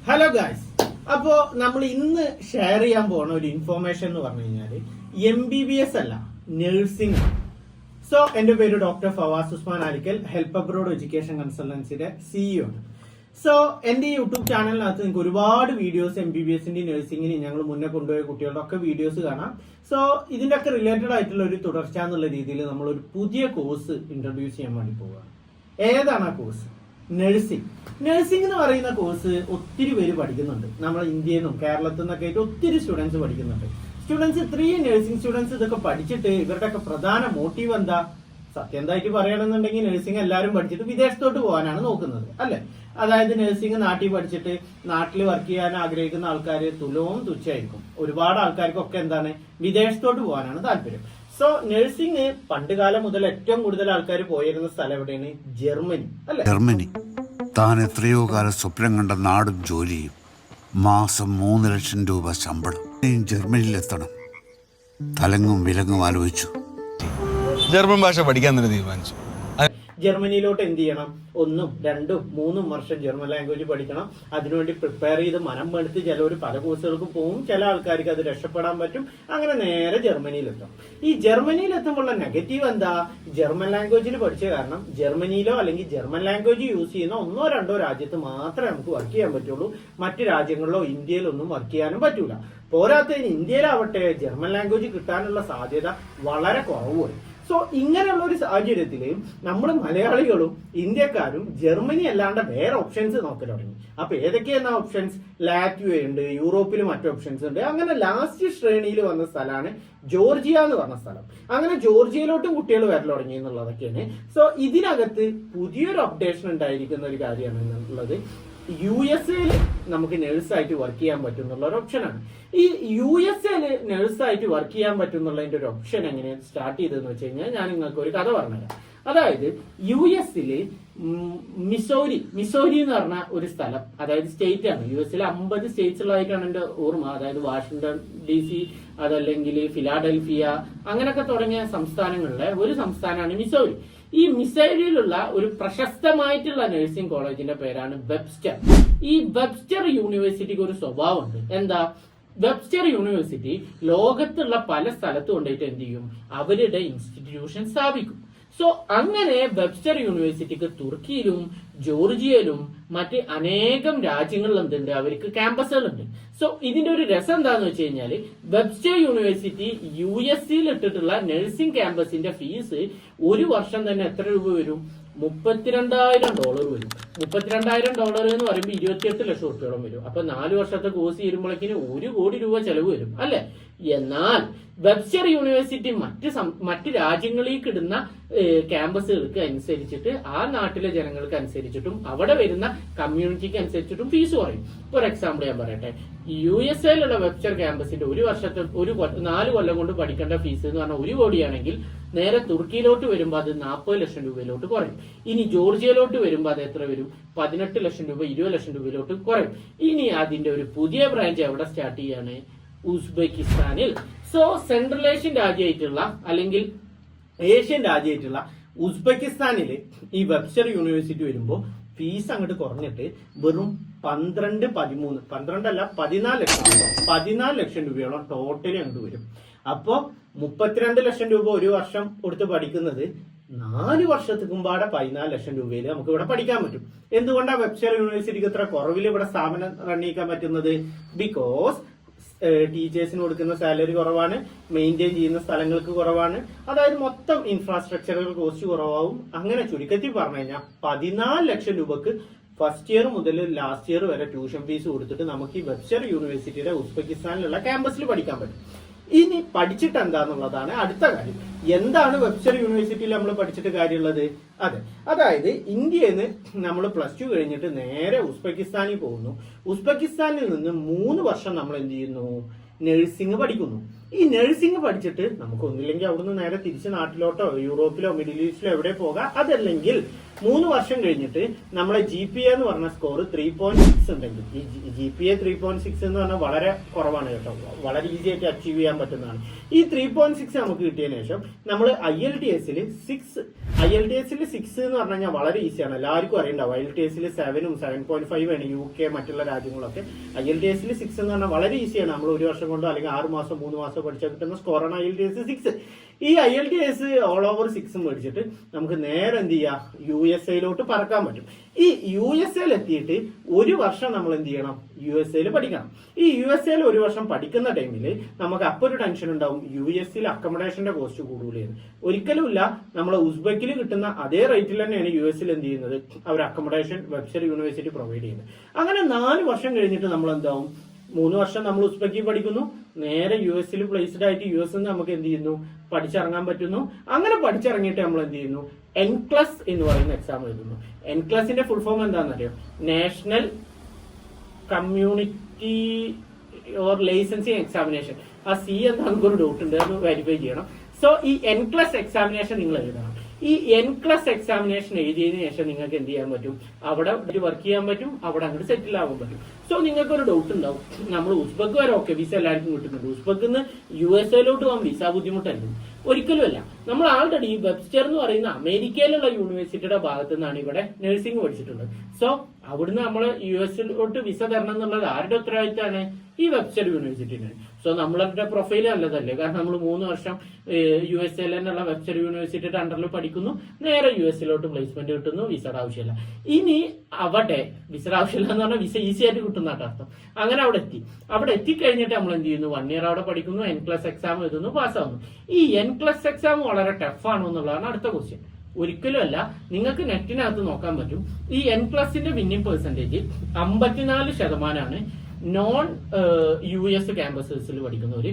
Hello guys, അപ്പോ നമ്മൾ ഇന്ന് ഷെയർ ചെയ്യാൻ പോണ ഒരു ഇൻഫോർമേഷൻ എന്ന് പറഞ്ഞു കഴിഞ്ഞാല് MBBS അല്ല, നഴ്സിംഗ്. സോ എന്റെ പേര് doctor Fawaz Usman Alikkal, help abroad education കൺസൾട്ടൻസിയുടെ CEO ആണ്. സോ എന്റെ ഈ യൂട്യൂബ് ചാനലിനകത്ത് നിങ്ങൾക്ക് ഒരുപാട് വീഡിയോസ് MBBSന്റെ നഴ്സിംഗിന് ഞങ്ങൾ മുന്നേ കൊണ്ടുപോയ കുട്ടികളുടെ ഒക്കെ വീഡിയോസ് കാണാം. സോ ഇതിന്റെ ഒക്കെ റിലേറ്റഡ് ആയിട്ടുള്ള ഒരു തുടർച്ച എന്നുള്ള രീതിയിൽ നമ്മൾ ഒരു പുതിയ കോഴ്സ് ഇൻട്രൊഡ്യൂസ് ചെയ്യാൻ വേണ്ടി പോവുകയാണ്. ഏതാണ് ആ കോഴ്സ്? നഴ്സിംഗ്. നഴ്സിംഗ് എന്ന് പറയുന്ന കോഴ്സ് ഒത്തിരി പേര് പഠിക്കുന്നുണ്ട്. നമ്മുടെ ഇന്ത്യയിൽ നിന്നും കേരളത്തിൽ നിന്നൊക്കെ ആയിട്ട് ഒത്തിരി സ്റ്റുഡൻസ് പഠിക്കുന്നുണ്ട്. സ്റ്റുഡൻസ് ഇത്രയും നഴ്സിംഗ് സ്റ്റുഡൻസ് ഇതൊക്കെ പഠിച്ചിട്ട് ഇവരുടെ ഒക്കെ പ്രധാന മോട്ടീവ് എന്താ? സത്യം എന്തായിട്ട് പറയണമെന്നുണ്ടെങ്കിൽ നഴ്സിംഗ് എല്ലാവരും പഠിച്ചിട്ട് വിദേശത്തോട്ട് പോകാനാണ് നോക്കുന്നത്, അല്ലെ? അതായത് നഴ്സിംഗ് നാട്ടിൽ പഠിച്ചിട്ട് നാട്ടിൽ വർക്ക് ചെയ്യാൻ ആഗ്രഹിക്കുന്ന ആൾക്കാർ തുലവും തുച്ഛമായിരിക്കും. ഒരുപാട് ആൾക്കാർക്കൊക്കെ എന്താണ്, വിദേശത്തോട്ട് പോകാനാണ് താല്പര്യം. സോ നഴ്സിംഗ് പണ്ടുകാലം മുതൽ ഏറ്റവും കൂടുതൽ ആൾക്കാർ പോയിരുന്ന സ്ഥലം എവിടെയാണ്? ജർമ്മനി, അല്ലെ? ജർമ്മനി. താൻ എത്രയോ കാലം സ്വപ്നം കണ്ട നാടും ജോലിയും, മാസം 3 ലക്ഷം രൂപ ശമ്പളം. ജർമ്മനിയിലെത്തണം. തലങ്ങും വിലങ്ങും ആലോചിച്ചു. ജർമ്മൻ ഭാഷ പഠിക്കാൻ തന്നെ തീരുമാനിച്ചു. ജർമ്മനിയിലോട്ട് എന്ത് ചെയ്യണം? 1, 2, 3 വർഷം ജർമ്മൻ ലാംഗ്വേജ് പഠിക്കണം. അതിനുവേണ്ടി പ്രിപ്പയർ ചെയ്ത് മനം എടുത്ത് ചിലവർ പല കോഴ്സുകൾക്ക് പോകും. ചില ആൾക്കാർക്ക് അത് രക്ഷപ്പെടാൻ പറ്റും. അങ്ങനെ നേരെ ജർമ്മനിയിലെത്തും. ഈ ജർമ്മനിയിലെത്തുമ്പോഴുള്ള നെഗറ്റീവ് എന്താ? ജർമ്മൻ ലാംഗ്വേജിൽ പഠിച്ച കാരണം ജർമ്മനിയിലോ അല്ലെങ്കിൽ ജർമ്മൻ ലാംഗ്വേജ് യൂസ് ചെയ്യുന്ന 1, 2 രാജ്യത്ത് മാത്രമേ നമുക്ക് വർക്ക് ചെയ്യാൻ പറ്റുള്ളൂ. മറ്റു രാജ്യങ്ങളിലോ ഇന്ത്യയിലോ ഒന്നും വർക്ക് ചെയ്യാനും പറ്റൂല. പോരാത്തതിന് ഇന്ത്യയിലാവട്ടെ ജർമ്മൻ ലാംഗ്വേജ് കിട്ടാനുള്ള സാധ്യത വളരെ കുറവാണ്. സോ ഇങ്ങനെയുള്ള ഒരു സാഹചര്യത്തിൽ നമ്മൾ മലയാളികളും ഇന്ത്യക്കാരും ജർമ്മനി അല്ലാണ്ട് വേറെ ഓപ്ഷൻസ് നോക്കാൻ തുടങ്ങി. അപ്പൊ ഏതൊക്കെയാണ് ഓപ്ഷൻസ്? ലാറ്റ്വിയ ഉണ്ട്, യൂറോപ്പിൽ മറ്റു ഓപ്ഷൻസ് ഉണ്ട്. അങ്ങനെ ലാസ്റ്റ് ശ്രേണിയിൽ വന്ന സ്ഥലമാണ് ജോർജിയ എന്ന് പറഞ്ഞ സ്ഥലം. അങ്ങനെ ജോർജിയയിലോട്ടും കുട്ടികൾ വരൽ തുടങ്ങി എന്നുള്ളതൊക്കെയാണ്. സോ ഇതിനകത്ത് പുതിയൊരു അപ്ഡേഷൻ ഉണ്ടായിരിക്കുന്ന ഒരു കാര്യമാണ് എന്നുള്ളത്, USA നമുക്ക് നേഴ്സായിട്ട് വർക്ക് ചെയ്യാൻ പറ്റും എന്നുള്ള ഒരു ഓപ്ഷനാണ്. ഈ USA നേഴ്സായിട്ട് വർക്ക് ചെയ്യാൻ പറ്റും എന്നുള്ളതിന്റെ ഒരു ഓപ്ഷൻ എങ്ങനെയാണ് സ്റ്റാർട്ട് ചെയ്തതെന്ന് വെച്ച് കഴിഞ്ഞാൽ ഞാൻ നിങ്ങൾക്ക് ഒരു കഥ പറഞ്ഞുതരാം. അതായത് US മിസോരി എന്ന് പറഞ്ഞ ഒരു സ്ഥലം, അതായത് സ്റ്റേറ്റ് ആണ്. US 50 സ്റ്റേറ്റ്സ് ഉള്ളതായിട്ടാണ് എന്റെ ഓർമ്മ. അതായത് വാഷിംഗ്ടൺ DC, അതല്ലെങ്കിൽ ഫിലാഡൽഫിയ, അങ്ങനെയൊക്കെ തുടങ്ങിയ സംസ്ഥാനങ്ങളിലെ ഒരു സംസ്ഥാനമാണ് മിസോരി. ഈ മിസോരിയിലുള്ള ഒരു പ്രശസ്തമായിട്ടുള്ള നഴ്സിംഗ് കോളേജിന്റെ പേരാണ് വെബ്സ്റ്റർ. ഈ വെബ്സ്റ്റർ യൂണിവേഴ്സിറ്റിക്ക് ഒരു സ്വഭാവമുണ്ട്. എന്താ? വെബ്സ്റ്റർ യൂണിവേഴ്സിറ്റി ലോകത്തുള്ള പല സ്ഥലത്ത് കൊണ്ടുപോയിട്ട് എന്ത് ചെയ്യും? അവരുടെ ഇൻസ്റ്റിറ്റ്യൂഷൻ സ്ഥാപിക്കും. സോ അങ്ങനെ വെബ്സ്റ്റർ യൂണിവേഴ്സിറ്റിക്ക് തുർക്കിയിലും ജോർജിയയിലും മറ്റ് അനേകം രാജ്യങ്ങളിൽ എന്തുണ്ട്? അവർക്ക് ക്യാമ്പസുകളുണ്ട്. സോ ഇതിന്റെ ഒരു രസം എന്താന്ന് വെച്ച് കഴിഞ്ഞാല്, വെബ്സ്റ്റർ യൂണിവേഴ്സിറ്റി US ഇട്ടിട്ടുള്ള നഴ്സിംഗ് ക്യാമ്പസിന്റെ ഫീസ് ഒരു വർഷം തന്നെ എത്ര രൂപ വരും? $32,000 വരും. $32,000 എന്ന് പറയുമ്പോൾ 28 ലക്ഷം റുപ്യോളം വരും. അപ്പൊ 4 വർഷത്തെ കോഴ്സ് ചെയ്യുമ്പോഴേക്കിന് 1 കോടി രൂപ ചെലവ് വരും, അല്ലെ? എന്നാൽ വെബ്സ്റ്റർ യൂണിവേഴ്സിറ്റി മറ്റ് രാജ്യങ്ങളിലേക്ക് ഇടുന്ന ക്യാമ്പസുകൾക്ക് അനുസരിച്ചിട്ട്, ആ നാട്ടിലെ ജനങ്ങൾക്ക് അനുസരിച്ചിട്ടും അവിടെ വരുന്ന കമ്മ്യൂണിറ്റിക്ക് അനുസരിച്ചിട്ടും ഫീസ് കുറയും. ഫോർ എക്സാമ്പിൾ ഞാൻ പറയട്ടെ, USA വെബ്സ്റ്റർ ക്യാമ്പസിന്റെ ഒരു വർഷത്തെ 4 കൊല്ലം കൊണ്ട് പഠിക്കേണ്ട ഫീസ് എന്ന് പറഞ്ഞാൽ 1 കോടിയാണെങ്കിൽ നേരെ തുർക്കിയിലോട്ട് വരുമ്പോൾ അത് 40 ലക്ഷം രൂപയിലോട്ട് കുറയും. ഇനി ജോർജിയയിലോട്ട് വരുമ്പോൾ അത് എത്ര വരും? 18 ലക്ഷം രൂപ, 20 ലക്ഷം രൂപയിലോട്ട് കുറയും. ഇനി അതിന്റെ ഒരു പുതിയ ബ്രാഞ്ച് എവിടെ സ്റ്റാർട്ട് ചെയ്യാണ്? ഉസ്ബെക്കിസ്ഥാനിൽ. സോ സെൻട്രൽ ഏഷ്യൻ രാജ്യമായിട്ടുള്ള അല്ലെങ്കിൽ ഏഷ്യൻ രാജ്യമായിട്ടുള്ള ഉസ്ബെക്കിസ്ഥാനില് ഈ വെബ്സ്റ്റർ യൂണിവേഴ്സിറ്റി വരുമ്പോൾ ഫീസ് അങ്ങോട്ട് കുറഞ്ഞിട്ട് വെറും 14 ലക്ഷം രൂപയോളം ടോട്ടലി അങ്ങോട്ട് വരും. അപ്പോ 32 ലക്ഷം രൂപ ഒരു വർഷം കൊടുത്ത് പഠിക്കുന്നത് 4 വർഷത്തേക്കും പാടെ 14 ലക്ഷം രൂപയിൽ നമുക്ക് ഇവിടെ പഠിക്കാൻ പറ്റും. എന്തുകൊണ്ടാണ് വെബ്സ്റ്റർ യൂണിവേഴ്സിറ്റിക്ക് ഇത്ര കുറവിൽ ഇവിടെ സ്ഥാപനം റണ്ണിക്കാൻ പറ്റുന്നത്? ബിക്കോസ് ടീച്ചേഴ്സിന് കൊടുക്കുന്ന സാലറി കുറവാണ്, മെയിൻറ്റെയിൻ ചെയ്യുന്ന സ്ഥലങ്ങൾക്ക് കുറവാണ്, അതായത് മൊത്തം ഇൻഫ്രാസ്ട്രക്ചറുകൾ കോസ്റ്റ് കുറവാകും. അങ്ങനെ ചുരുക്കത്തിൽ പറഞ്ഞു കഴിഞ്ഞാൽ 14 ലക്ഷം രൂപക്ക് ഫസ്റ്റ് ഇയർ മുതൽ ലാസ്റ്റ് ഇയർ വരെ ട്യൂഷൻ ഫീസ് കൊടുത്തിട്ട് നമുക്ക് ഈ വെബ്സ്റ്റർ യൂണിവേഴ്സിറ്റിയുടെ ഉസ്ബെക്കിസ്ഥാനിലുള്ള ക്യാമ്പസിൽ പഠിക്കാൻ പറ്റും. ഇനി പഠിച്ചിട്ട് എന്താന്നുള്ളതാണ് അടുത്ത കാര്യം. എന്താണ് വെബ്സ്റ്റർ യൂണിവേഴ്സിറ്റിയിൽ നമ്മൾ പഠിച്ചിട്ട് കാര്യമുള്ളത്? അതായത് ഇന്ത്യയിൽ നിന്ന് നമ്മൾ +2 കഴിഞ്ഞിട്ട് നേരെ ഉസ്ബെക്കിസ്ഥാനിൽ പോകുന്നു. ഉസ്ബെക്കിസ്ഥാനിൽ നിന്ന് 3 വർഷം നമ്മൾ എന്ത് ചെയ്യുന്നു? നഴ്സിംഗ് പഠിക്കുന്നു. ഈ നഴ്സിംഗ് പഠിച്ചിട്ട് നമുക്ക് ഒന്നില്ലെങ്കിൽ അവിടുന്ന് നേരെ തിരിച്ച് നാട്ടിലോട്ടോ യൂറോപ്പിലോ മിഡിൽ ഈസ്റ്റിലോ എവിടെ പോകാം. അതല്ലെങ്കിൽ 3 വർഷം കഴിഞ്ഞിട്ട് നമ്മളെ GPA എന്ന് പറഞ്ഞ സ്കോർ 3.6 ഉണ്ടെങ്കിൽ, ഈ GPA 3.6 എന്ന് പറഞ്ഞാൽ വളരെ കുറവാണ് കേട്ടോ, വളരെ ഈസി ആയിട്ട് അച്ചീവ് ചെയ്യാൻ പറ്റുന്നതാണ്. ഈ 3.6 നമുക്ക് കിട്ടിയതിനു ശേഷം നമ്മൾ IELTS-ൽ 6 എന്ന് പറഞ്ഞു കഴിഞ്ഞാൽ വളരെ ഈസിയാണ്, എല്ലാവർക്കും അറിയണ്ടാവും. IELTS-ൽ 7ഉം 7.5 ആണ് UK മറ്റുള്ള രാജ്യങ്ങളൊക്കെ. IELTS-ൽ 6 എന്ന് പറഞ്ഞാൽ വളരെ ഈസിയാണ്, നമ്മൾ 1 വർഷം കൊണ്ടോ അല്ലെങ്കിൽ 6 മാസം 3 മാസം പഠിച്ചാൽ കിട്ടുന്ന സ്കോറാണ് IELTS 6. ഈ IELTS ഓൾ ഓവർ 6 മേടിച്ചിട്ട് നമുക്ക് നേരെ എന്ത് ചെയ്യാം, USA-ലോട്ട് പറക്കാൻ പറ്റും. ഈ USA-ൽ എത്തിയിട്ട് 1 വർഷം നമ്മൾ എന്ത് ചെയ്യണം, USA-ൽ പഠിക്കണം. ഈ USA-ൽ 1 വർഷം പഠിക്കുന്ന ടൈമിൽ നമുക്ക് അപ്പോൾ ഒരു ടെൻഷൻ ഉണ്ടാവും, US-ൽ അക്കോമഡേഷന്റെ കോസ്റ്റ് കൂടുതലെന്ന്. ഒരിക്കലുമില്ല, നമ്മളെ ഉസ്ബെക്കിൽ കിട്ടുന്ന അതേ റേറ്റിൽ തന്നെയാണ് US-ൽ എന്ത് ചെയ്യുന്നത്, അവർ അക്കോമഡേഷൻ വെബ്സ്റ്റർ യൂണിവേഴ്സിറ്റി പ്രൊവൈഡ് ചെയ്യുന്നത്. അങ്ങനെ 4 വർഷം കഴിഞ്ഞിട്ട് നമ്മൾ എന്താവും, 3 വർഷം നമ്മൾ ഉസ്ബെക്കിൽ പഠിക്കുന്നു, നേരെ US-ൽ പ്ലേസ്ഡ് ആയിട്ട് US-ൽ നമുക്ക് എന്ത് ചെയ്യുന്നു, പഠിച്ചിറങ്ങാൻ പറ്റുന്നു. അങ്ങനെ പഠിച്ചിറങ്ങിയിട്ട് നമ്മൾ എന്ത് ചെയ്യുന്നു, NCLEX എന്ന് പറയുന്ന എക്സാം എഴുതുന്നു. NCLEX-ന്റെ ഫുൾ ഫോം എന്താണെന്നറിയോ, national community or licensing examination. ആ C എന്താ നമുക്കൊരു ഡൗട്ട് ഉണ്ട്, അത് വെരിഫൈ ചെയ്യണം. സോ ഈ NCLEX എക്സാമിനേഷൻ നിങ്ങൾ എഴുതണം. ഈ NCLEX എക്സാമിനേഷൻ എഴുതിയതിനു ശേഷം നിങ്ങൾക്ക് എന്ത് ചെയ്യാൻ പറ്റും, അവിടെ വർക്ക് ചെയ്യാൻ പറ്റും, അവിടെ അങ്ങോട്ട് സെറ്റിൽ ആവാൻ പറ്റും. സോ നിങ്ങൾക്ക് ഒരു ഡൗട്ട് ഉണ്ടാവും, നമ്മൾ ഉസ്ബെക്ക് വരെ ഓക്കെ വിസ എല്ലാവർക്കും കിട്ടുന്നുണ്ട്, ഉസ്ബെക്കിൽ നിന്ന് USA-ലോട്ട് പോകാൻ വിസ ബുദ്ധിമുട്ടല്ല. ഒരിക്കലുമല്ല. നമ്മൾ ആൾറെഡി വെബ്സ്റ്റർ എന്ന് പറയുന്ന അമേരിക്കയിലുള്ള യൂണിവേഴ്സിറ്റിയുടെ ഭാഗത്തു നിന്നാണ് ഇവിടെ നഴ്സിംഗ് പഠിച്ചിട്ടുള്ളത്. സോ അവിടുന്ന് നമ്മൾ US-ലോട്ട് വിസ തരണം എന്നുള്ളത് ആരുടെ ഉത്തരവാദിത്തമാണ്, ഈ വെബ്സ്റ്റർ യൂണിവേഴ്സിറ്റിയുടെ. സോ നമ്മളുടെ പ്രൊഫൈൽ നല്ലതല്ലേ, കാരണം നമ്മൾ 3 വർഷം USA-ൽ തന്നെയുള്ള വെബ്സ്റ്റർ യൂണിവേഴ്സിറ്റിയുടെ അണ്ടറിൽ പഠിക്കുന്നു, നേരെ US-ലോട്ട് പ്ലേസ്മെന്റ് കിട്ടുന്നു, വിസയുടെ ആവശ്യമില്ല. ഇനി അവിടെ വിസയുടെ ആവശ്യമില്ല എന്ന് പറഞ്ഞാൽ വിസ ഈസി ആയിട്ട് കിട്ടുന്നതായിട്ട് അർത്ഥം. അങ്ങനെ അവിടെ എത്തിക്കഴിഞ്ഞിട്ട് നമ്മൾ എന്ത് ചെയ്യുന്നു, 1 ഇയർ അവിടെ പഠിക്കുന്നു, NCLEX എക്സാം എഴുതുന്നു, പാസ്സാവുന്നു. ഈ NCLEX എക്സാം വളരെ ടഫാണോ എന്നുള്ളതാണ് അടുത്ത ക്വസ്റ്റ്യൻ. ഒരിക്കലും അല്ല, നിങ്ങൾക്ക് നെറ്റിനകത്ത് നോക്കാൻ പറ്റും. ഈ NCLEX-ന്റെ വിന്നിംഗ് പെർസെന്റേജ് 54% നോൺ US ക്യാമ്പസസിൽ പഠിക്കുന്നവര്.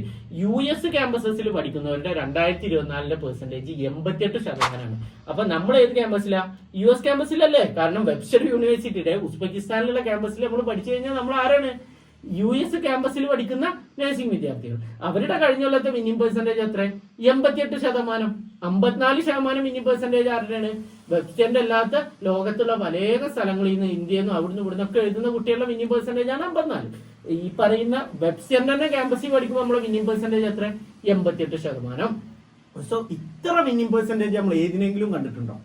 US ക്യാമ്പസസിൽ പഠിക്കുന്നവരുടെ 2024 പെർസെന്റേജ് 88%. അപ്പൊ നമ്മൾ ഏത് ക്യാമ്പസിലാ, US ക്യാമ്പസിലല്ലേ? കാരണം വെബ്സ്റ്റർ യൂണിവേഴ്സിറ്റിയുടെ ഉസ്ബെക്കിസ്ഥാനിലുള്ള ക്യാമ്പസിൽ നമ്മൾ പഠിച്ചു കഴിഞ്ഞാൽ നമ്മൾ ആരാണ്, US ക്യാമ്പസിൽ പഠിക്കുന്ന നഴ്സിംഗ് വിദ്യാർത്ഥികൾ. അവരുടെ കഴിഞ്ഞ കൊല്ലത്തെ മിനിമം പെർസെന്റേജ് എത്ര, 88%. 54% മിനിമം പെർസെന്റേജ് ആരുടെയാണ്, വെബ്സ്റ്ററിന്റെ അല്ലാത്ത ലോകത്തുള്ള പല സ്ഥലങ്ങളിൽ നിന്ന്, ഇന്ത്യയിൽ നിന്നും അവിടുന്ന് ഇവിടുന്ന് ഒക്കെ എഴുതുന്ന കുട്ടികളുടെ മിനിമം പെർസെന്റേജ് ആണ് 54. ഈ പറയുന്ന വെബ്സ്റ്ററിന്റെ തന്നെ ക്യാമ്പസിൽ പഠിക്കുമ്പോൾ നമ്മളെ മിനിമം പെർസെന്റേജ് എത്ര, 88%. സോ ഇത്ര മിനിമം പെർസെന്റേജ് നമ്മൾ ഏതിനെങ്കിലും കണ്ടിട്ടുണ്ടോ?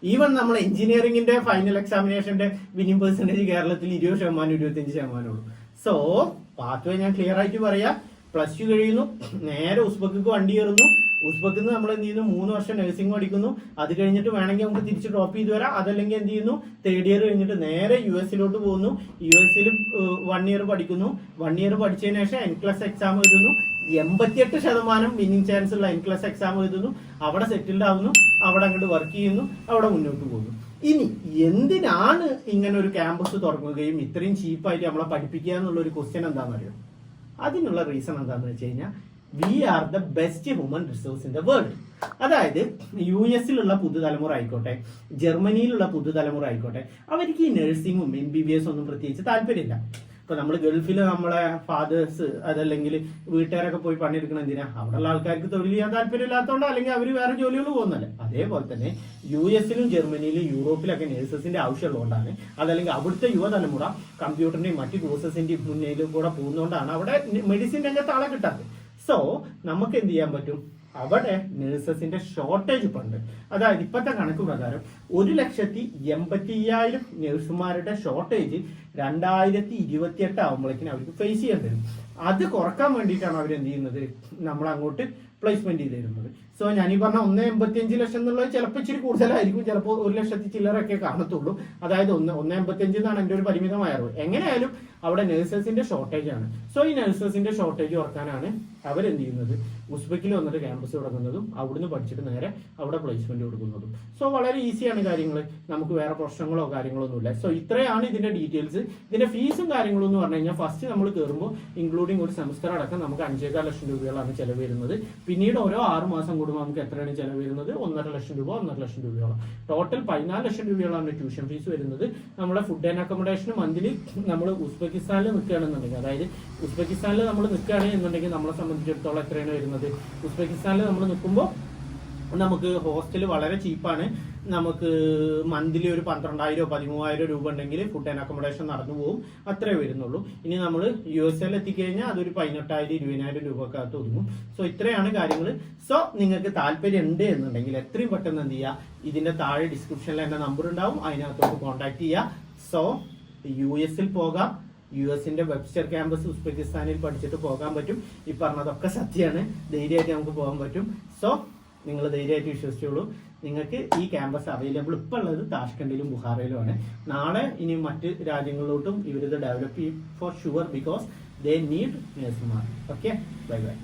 ഈവൻ നമ്മൾ എഞ്ചിനീയറിംഗിന്റെ ഫൈനൽ എക്സാമിനേഷന്റെ മിനിമം പെർസെന്റേജ് കേരളത്തിൽ 20%, 25% ഉള്ളൂ. സോ പാത്വേ ഞാൻ ക്ലിയർ ആയിട്ട് പറയാം, +2 കഴിയുന്നു, നേരെ ഉസ്ബെക്ക് വണ്ടി കയറുന്നു. ഉസ്ബെക്കിൽ നിന്ന് നമ്മൾ എന്ത് ചെയ്യുന്നു, 3 വർഷം നഴ്സിംഗ് പഠിക്കുന്നു. അത് കഴിഞ്ഞിട്ട് വേണമെങ്കിൽ നമുക്ക് തിരിച്ച് ഡ്രോപ്പ് ചെയ്ത് വരാം. അതല്ലെങ്കിൽ എന്ത് ചെയ്യുന്നു, 3rd ഇയർ കഴിഞ്ഞിട്ട് നേരെ US-ലോട്ട് പോകുന്നു. US-ൽ 1 ഇയർ പഠിക്കുന്നു. 1 ഇയർ പഠിച്ചതിന് ശേഷം NCLEX എക്സാം എഴുതുന്നു. 88% വിന്നിംഗ് ചാൻസ് ഉള്ള NCLEX എക്സാം എഴുതുന്നു. അവിടെ സെറ്റിൽഡ് ആവുന്നു, അവിടെ അങ്ങോട്ട് വർക്ക് ചെയ്യുന്നു, അവിടെ മുന്നോട്ട് പോകുന്നു. ഇനി എന്തിനാണ് ഇങ്ങനെ ഒരു ക്യാമ്പസ് തുറക്കുകയും ഇത്രയും ചീപ്പായിട്ട് നമ്മളെ പഠിപ്പിക്കുക എന്നുള്ള ഒരു ക്വസ്റ്റ്യൻ എന്താണെന്നറിയോ? അതിനുള്ള റീസൺ എന്താണെന്ന് വെച്ച് കഴിഞ്ഞാൽ, we are the best human resource in the world. അതായത് US-ലുള്ള പുതുതലമുറ ആയിക്കോട്ടെ, ജർമ്മനിയിലുള്ള പുതുതലമുറ ആയിക്കോട്ടെ, അവർക്ക് ഈ നഴ്സിംഗും MBBS ഒന്നും പ്രത്യേകിച്ച് താല്പര്യമില്ല. ഇപ്പൊ നമ്മൾ ഗൾഫിൽ നമ്മളെ ഫാദേഴ്സ് അതല്ലെങ്കിൽ വീട്ടുകാരൊക്കെ പോയി പണിയെടുക്കണം എന്തിനാ, അവിടെയുള്ള ആൾക്കാർക്ക് തൊഴിൽ ചെയ്യാൻ താല്പര്യമില്ലാത്തതുകൊണ്ട്, അല്ലെങ്കിൽ അവർ വേറെ ജോലികൾ പോകുന്നല്ലേ. അതേപോലെ തന്നെ US-ലും ജർമ്മനിയിലും യൂറോപ്പിലൊക്കെ നഴ്സസിന്റെ ആവശ്യമുള്ളതുകൊണ്ടാണ്, അതല്ലെങ്കിൽ അവിടുത്തെ യുവതലമുറ കമ്പ്യൂട്ടറിന്റെയും മറ്റു കോഴ്സസിന്റെയും മുന്നിലും കൂടെ പോകുന്നതുകൊണ്ടാണ് അവിടെ മെഡിസിൻ രംഗത്ത് ആളെ കിട്ടാത്തത്. സോ നമുക്ക് എന്ത് ചെയ്യാൻ പറ്റും, അവിടെ നഴ്സസിന്റെ ഷോർട്ടേജ് ഉണ്ട്. അതായത് ഇപ്പോഴത്തെ കണക്ക് പ്രകാരം 1,80,000 നഴ്സുമാരുടെ ഷോർട്ടേജ് 2028 ആകുമ്പോഴേക്കും അവർക്ക് ഫേസ് ചെയ്യേണ്ടി വരും. അത് കുറക്കാൻ വേണ്ടിയിട്ടാണ് അവരെന്ത് ചെയ്യുന്നത്, നമ്മൾ അങ്ങോട്ട് പ്ലേസ്മെന്റ് ചെയ്ത് തരുന്നത്. സോ ഞാനീ പറഞ്ഞ 1,85 ലക്ഷം എന്നുള്ളത് ചിലപ്പോൾ ഇച്ചിരി കൂടുതലായിരിക്കും, ചിലപ്പോൾ 1 ലക്ഷത്തി ചില്ലറൊക്കെ കാണത്തുള്ളൂ. അതായത് 1,85 എന്നാണ് എൻ്റെ ഒരു പരിമിതമായ അറിവ്. എങ്ങനെയായാലും അവിടെ നഴ്സസിന്റെ ഷോർട്ടേജ് ആണ്. സോ ഈ നഴ്സസിന്റെ ഷോർട്ടേജ് കുറക്കാനാണ് അവരെന്ത് ചെയ്യുന്നത്, ഉസ്ബെക്കിൽ വന്നിട്ട് ക്യാമ്പസ് തുടങ്ങുന്നതും അവിടുന്ന് പഠിച്ചിട്ട് നേരെ അവിടെ പ്ലേസ്മെന്റ് കൊടുക്കുന്നതും. സോ വളരെ ഈസിയാണ് കാര്യങ്ങൾ, നമുക്ക് വേറെ പ്രശ്നങ്ങളോ കാര്യങ്ങളോ ഒന്നുമില്ല. സോ ഇത്രയാണ് ഇതിന്റെ ഡീറ്റെയിൽസ്. ഇതിന്റെ ഫീസും കാര്യങ്ങളും എന്ന് പറഞ്ഞു കഴിഞ്ഞാൽ, ഫസ്റ്റ് നമ്മൾ കയറുമ്പോൾ ഇൻക്ലൂഡിംഗ് ഒരു സെമസ്റ്റർ അടക്കം നമുക്ക് 5.4 ലക്ഷം രൂപകളാണ് ചെലവ് വരുന്നത്. പിന്നീട് ഓരോ 6 മാസം കൂടുമ്പോൾ നമുക്ക് എത്രയാണ് ചെലവ് വരുന്നത്, 1.5 ലക്ഷം രൂപ, 1.5 ലക്ഷം രൂപയോളം. ടോട്ടൽ 14 ലക്ഷം രൂപയോളാണ് ട്യൂഷൻ ഫീസ് വരുന്നത്. നമ്മുടെ ഫുഡ് ആൻഡ് അക്കോമഡേഷൻ മന്ത്ലി നമ്മൾ ഉസ്ബെക്കിസ്ഥാനിൽ നിൽക്കുകയാണെന്നുണ്ടെങ്കിൽ, അതായത് ഉസ്ബെക്കിസ്ഥാനിൽ നമ്മൾ നിൽക്കുകയാണെന്നുണ്ടെങ്കിൽ നമ്മളെ സംബന്ധിച്ചിടത്തോളം എത്രയാണ് വരുന്നത്, ഉസ്ബെക്കിസ്ഥാനിൽ നമ്മൾ നിൽക്കുമ്പോൾ നമുക്ക് ഹോസ്റ്റൽ വളരെ ചീപ്പാണ്. നമുക്ക് മന്ത്ലി ഒരു 12,000 13,000 രൂപ ഉണ്ടെങ്കിൽ ഫുഡ് ആൻഡ് അക്കോമഡേഷൻ നടന്നു പോകും. അത്രേ വരുന്നുള്ളൂ. ഇനി നമ്മൾ USA എത്തിക്കഴിഞ്ഞാൽ അതൊരു 18,000 20,000 രൂപക്കകത്ത് ഒതുങ്ങും. സോ ഇത്രയാണ് കാര്യങ്ങൾ. സോ നിങ്ങൾക്ക് താല്പര്യം ഉണ്ട് എന്നുണ്ടെങ്കിൽ എത്രയും പെട്ടെന്ന് എന്ത് ചെയ്യുക, ഇതിന്റെ താഴെ ഡിസ്ക്രിപ്ഷനിൽ എന്റെ നമ്പർ ഉണ്ടാവും, അതിനകത്തോട്ട് കോൺടാക്ട് ചെയ്യുക. സോ US പോകാം. US വെബ്സ്റ്റർ ക്യാമ്പസ് ഉസ്ബെക്കിസ്ഥാനിൽ പഠിച്ചിട്ട് പോകാൻ പറ്റും. ഈ പറഞ്ഞതൊക്കെ സത്യമാണ്. ധൈര്യമായിട്ട് നമുക്ക് പോകാൻ പറ്റും. സോ നിങ്ങൾ ധൈര്യമായിട്ട് വിശ്വസിച്ചോളൂ. നിങ്ങൾക്ക് ഈ ക്യാമ്പസ് അവൈലബിൾ ഇപ്പോൾ ഉള്ളത് താഷ്കണ്ടിലും ബുഹാറയിലുമാണ്. നാളെ ഇനി മറ്റ് രാജ്യങ്ങളിലോട്ടും ഇവരിത് ഡെവലപ്പ് ചെയ്യും for sure, because they need നേഴ്സുമാർ. Okay, bye by.